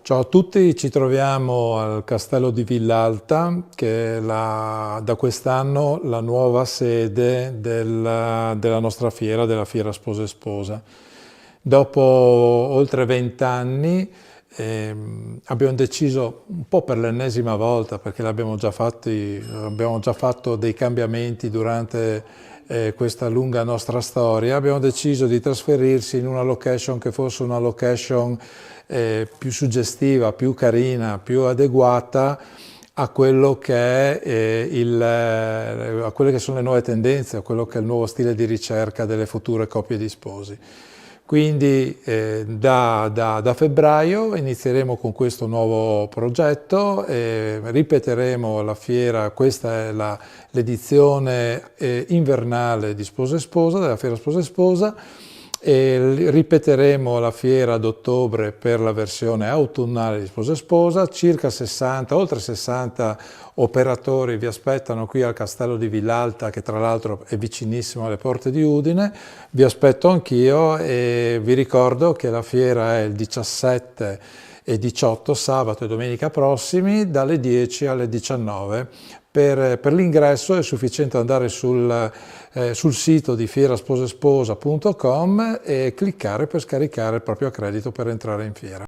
Ciao a tutti, ci troviamo al Castello di Villalta, che è da quest'anno la nuova sede della nostra fiera, della Fiera Sposa e Sposa. Dopo oltre 20 anni abbiamo deciso, un po' per l'ennesima volta, perché abbiamo già fatto dei cambiamenti durante questa lunga nostra storia, abbiamo deciso di trasferirsi in una location che fosse una location più suggestiva, più carina, più adeguata a quello che è a quelle che sono le nuove tendenze, a quello che è il nuovo stile di ricerca delle future coppie di sposi. Quindi da febbraio inizieremo con questo nuovo progetto, ripeteremo la fiera, questa è l'edizione invernale di Sposa e Sposa, della Fiera Sposa e Sposa, e ripeteremo la fiera ad ottobre per la versione autunnale di Sposa e Sposa. Circa 60, oltre 60 operatori vi aspettano qui al Castello di Villalta, che tra l'altro è vicinissimo alle porte di Udine. Vi aspetto anch'io e vi ricordo che la fiera è il 17 e 18 sabato e domenica prossimi dalle 10 alle 19. Per l'ingresso è sufficiente andare sul sito di fierasposesposa.com e cliccare per scaricare il proprio accredito per entrare in fiera.